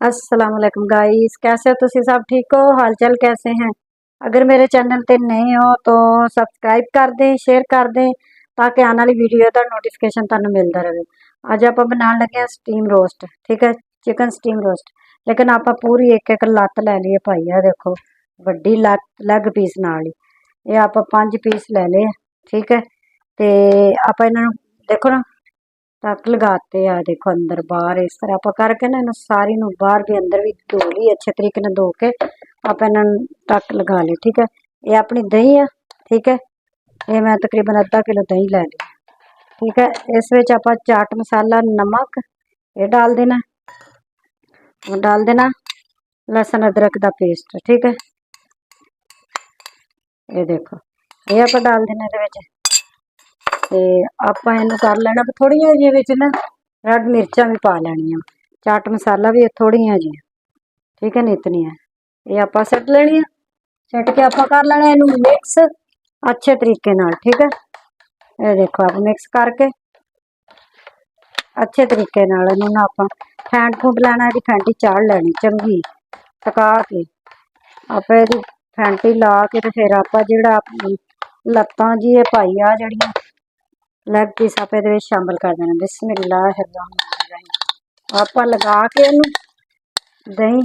अस्सलाम वालेकुम गाइस, कैसे हो तुसी सब? ठीक हो? हालचाल कैसे हैं? अगर मेरे चैनल ते नए हो तो सब्सक्राइब कर दें, शेयर कर दें ताकि आने वाली वीडियो का नोटिफिकेशन तुहानू मिलता रहे। अज आप बनाने लगे हैं स्टीम रोस्ट। ठीक है, चिकन स्टीम रोस्ट। लेकिन आप पूरी एक एक लत्त लै ली है भाई, आ देखो वड्डी लैग पीस नाल ही ये आप 5 पीस ले ले। ठीक है, ते आप इन्हां देखो ना टक लगाते आ, देखो अंदर बाहर इस तरह आप करके ना सारी नू बाहर भी अंदर भी धो ली अच्छे तरीके ने धो के आप इन्हां टक लगा ली। ठीक है, ये अपनी दही है। ठीक है, ये मैं तकरीबन अद्धा किलो दही लै ली। ठीक है, इस विच आप चाट मसाला नमक ये डाल देना, डाल देना लहसुन अदरक का पेस्ट। ठीक है, ये देखो ये आप डाल देना इहदे विच ते आपां इहनूं कर लेना थोड़ियां जिहियां विच ना रेड मिर्चां भी पा लैनियां, चाट मसाला भी थोड़ियां जिहियां। ठीक है, नहीं इतनी है ये आपां सट लेनी है। सट के आपां कर लेना इहनूं मिक्स अच्छे तरीके नाल। ठीक है, ये देखो आप मिक्स करके अच्छे तरीके नाल इहनूं ना आपां फैंट फूंट लैना, इहदी फैंटी चाढ़ लैनी चंगी सुका के। आप इहदी फैंटी ला के ते फिर आपां जिहड़ा लत्तां जी पाई आ जिहड़ियां लैग पीस आप इहदे विच शामिल कर देना। बिस्मिल्लाहिर्रहमानिर्रहीम आपां लगा के इहनूं दही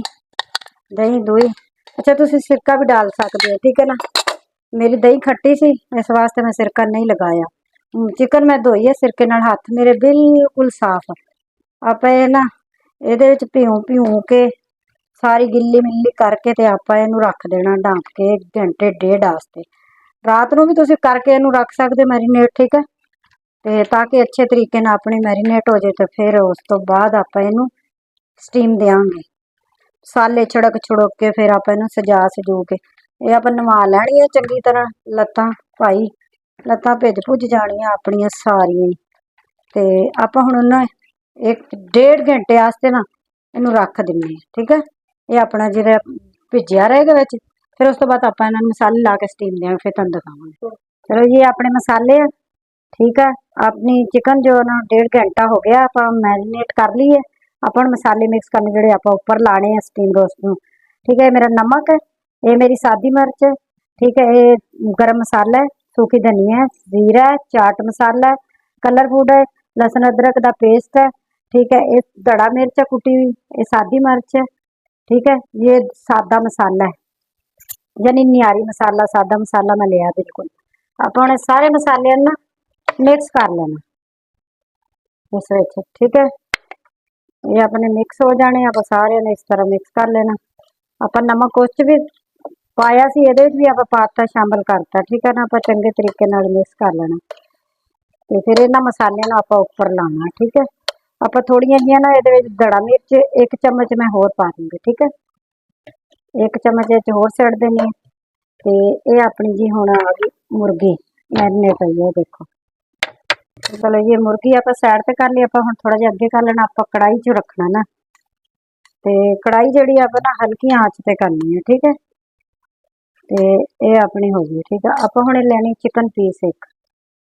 दही दूई अच्छा तुसीं सिरका भी डाल सकते हो। ठीक है ना, मेरी दही खट्टी सी इस वास्ते मैं सिरका नहीं लगाया। चिकन मैं धोई है सिरके नाल, हाथ मेरे बिल्कुल साफ। आप ना इहदे विच भीऊ भीऊ के सारी गिल्ली मिल्ली करके ते आपां इहनूं रख देना ढांप के 1 घंटे डेढ़ वास्ते। रात नूं भी तुसीं करके इहनूं रख सकदे मैरीनेट। ठीक है, ते ताकि अच्छे तरीके नाल अपनी मैरीनेट हो जाए तो फिर उस तो बाद आपां इहनूं स्टीम देंगे। मसाले छिड़क छुड़क के फिर आप इहनूं सजा सजू के ये आप नवा लैणियां चंगी तरह लत्तां भाई, लत्तां भिज भुज जाणियां अपनियां सारियां ही। ते आप हुण ना 1 डेढ़ घंटे वास्ते ना इहनूं रख दिन्ने। ठीक है, ये अपना जिहड़ा भिजिया रहेगा विच, फिर उस तो बाद आपां इन्हां नूं मसाले ला के स्टीम देंगे, फिर तुहानूं दिखावांगे। चलो ये अपने मसाले है। ठीक है, अपनी चिकन जो ना 1.5 घंटा हो गया आप मैरीनेट कर ली है। अपन मसाले मिक्स करने जोड़े आप उपर लाने हैं स्टीम रोस्ट में। ठीक है, मेरा नमक है, ये मेरी सादी मिर्च है। ठीक है, ये गरम मसाला है, सूखी धनिया है, जीरा है, चाट मसाला है, कलर फूड है, लहसुन अदरक का पेस्ट है। ठीक है, ये दड़ा मिर्च है कुटी हुई, ये सादी मिर्च है। ठीक है, ये सादा मसाला है यानी नियारी मसाला सादा मसाला मैं लिया बिल्कुल। आप हम सारे मसाले ना मिक्स कर लेना उस विच। ठीक है, ये अपने मिक्स हो जाने, आप सारे ने इस तरह मिक्स कर लेना। आप नमक उस भी पाया सी, इहदे विच भी आप पाता शामिल करता। ठीक है ना, आप चंगे तरीके नाल मिक्स कर लेना ते फिर इन्हां मसालियां नूं आप उपर लाना। ठीक है, आप थोड़ियां जिहियां ना इहदे विच दड़ा मिर्च 1 चम्मच मैं होर पा दूंगी। ठीक है, 1 चम्मच इह च होर सिट देनी है ते ये अपनी जी हुण आ गई मुर्गी मैरीनेट होई है देखो। चलो ये मुर्गी आप साइड ते कर ली, आप हुण थोड़ा जिहा अगे कर लेना। आप कढ़ाई च रखना ना ते कढ़ाई जिहड़ी आप ना हल्की आंच ते करनी है। ठीक है, ते ये अपनी हो गई। ठीक है, आप हुण लैनी चिकन पीस 1।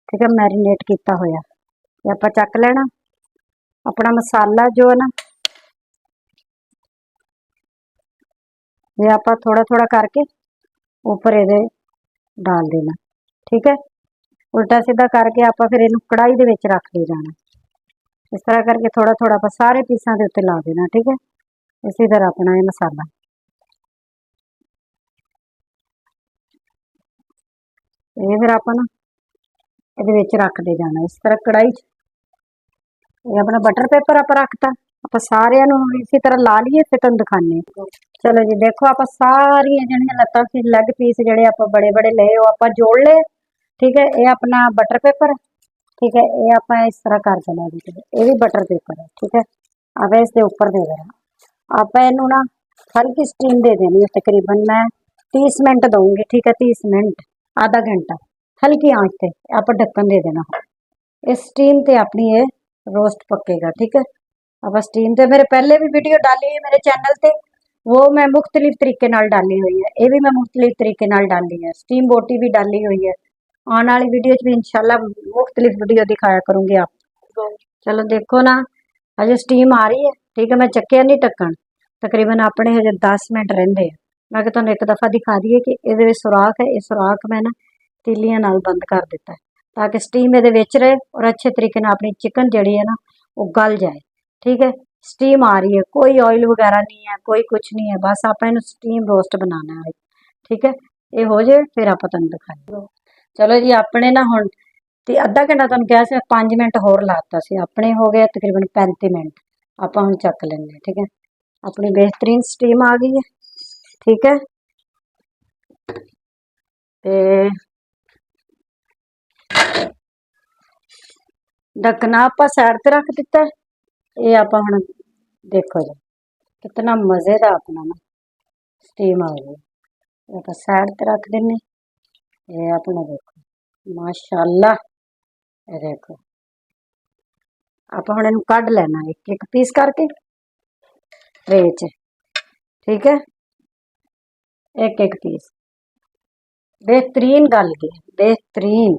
ठीक है, मैरीनेट किया होया ये आप चक लेना। अपना मसाला जो है ना ये आप थोड़ा थोड़ा करके ऊपर ये डाल देना। ठीक है, उल्टा सीधा करके आप फिर इनू कढ़ाई दे विच रख ले जाना। इस तरह करके थोड़ा थोड़ा आप सारे पीसा के उत्ते ला देना। ठीक है, इसी तरह अपना ये मसाला ये फिर आप ना ये विच रख दे जाना इस तरह कढ़ाई च। ये अपना बटर पेपर आप रखता, आप सारे इसी तरह ला लिए फिर तुम दिखाने। चलो जी देखो आप सारिया जड़िया लत्तां सी लैग पीस जड़े आप बड़े बड़े ले आप जोड़ ले। ठीक है, ये अपना बटर पेपर। ठीक है, ये आप इस तरह कर देना, ये भी बटर पेपर है। ठीक है, आप इसके ऊपर दे देना। आप इनू ना हल्की स्टीम दे देनी है, तकरीबन मैं 30 मिनट दूंगी। ठीक है, 30 मिनट आधा घंटा हल्की आंच पे आप ढक्कन दे देना। इस स्टीम ते अपनी ये रोस्ट पकेगा। ठीक है, आप स्टीम ते मेरे पहले भी वीडियो डाली है मेरे चैनल ते, वो मैं मुख्तलिफ तरीके नाल डाली हुई है, ये भी मैं मुख्तलिफ तरीके नाल डाली है, स्टीम बोटी भी डाली हुई है। आने वाली वीडियो भी इंशाल्लाह मुख्तलिफ वीडियो दिखाया करूंगी आप। चलो देखो ना अजे स्टीम आ रही है। ठीक है, मैं चक्या नहीं ढक्कन, तकरीबन अपने हजे 10 मिनट रहिंदे आ। मैं कि तुहानू एक दफ़ा दिखा दईए कि इहदे विच सुराख है, ये सुराख मैं ना तीलियां नाल बंद कर दिता है ताकि स्टीम इहदे विच रहे और अच्छे तरीके नाल अपनी चिकन जिहड़ी है ना वो गल जाए। ठीक है, स्टीम आ रही है, कोई ऑयल वगैरह नहीं है, कोई कुछ नहीं है, बस आप इहनू स्टीम रोस्ट बनाना है। ठीक है, ये हो जाए फिर आप तुहानू दिखाएंगे। चलो जी, अपने ना हुण ते अद्धा घंटा तुहानू कहा सी, 5 मिनट होर लाता सी, अपने हो गए तकरीबन 35 मिनट। आपां हुण चक लैंदे। ठीक है, अपनी बेहतरीन स्टीम आ गई है। ठीक है, ते ढक्कना आपां साइड ते रख दिता है। ये आपां हुण देखो जी कितना मज़े दा अपना ना स्टीम आ गई। ये आपां साइड ते रख दिन्ने। ये अपना देखो माशाअल्लाह, ये देखो आपां हुण इहनू कढ लैना एक एक पीस करके ट्रे च। ठीक है, एक एक पीस बेहतरीन गल गए, बेहतरीन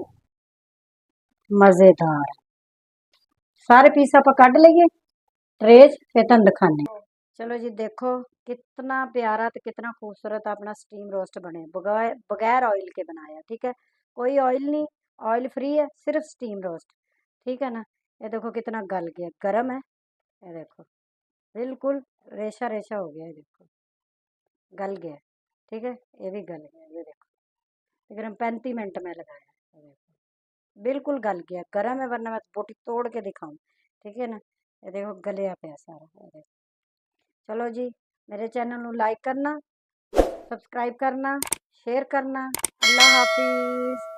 मज़ेदार। सारे पीस आपां कढ लईए ट्रे च, फिर तुहानू दिखाने। चलो जी, देखो कितना प्यारा तो कितना खूबसूरत अपना स्टीम रोस्ट बने, बगैर बगैर ऑयल के बनाया। ठीक है, कोई ऑयल नहीं, ऑयल फ्री है, सिर्फ स्टीम रोस्ट। ठीक है ना, ये देखो कितना गल गया, गर्म है। ये देखो बिल्कुल रेशा रेशा हो गया, ये देखो गल गया। ठीक है, ये भी गल गया, ये देखो तकरीबन 35 मिनट में लगाया। ये देखो बिल्कुल गल गया, गर्म है, वरना मैं बोटी तोड़ के दिखाऊं। ठीक है ना, ये देखो गलिया पिया सारा। ये देखो। चलो जी, मेरे चैनल नू लाइक करना, सब्सक्राइब करना, शेयर करना। अल्लाह हाफिज़।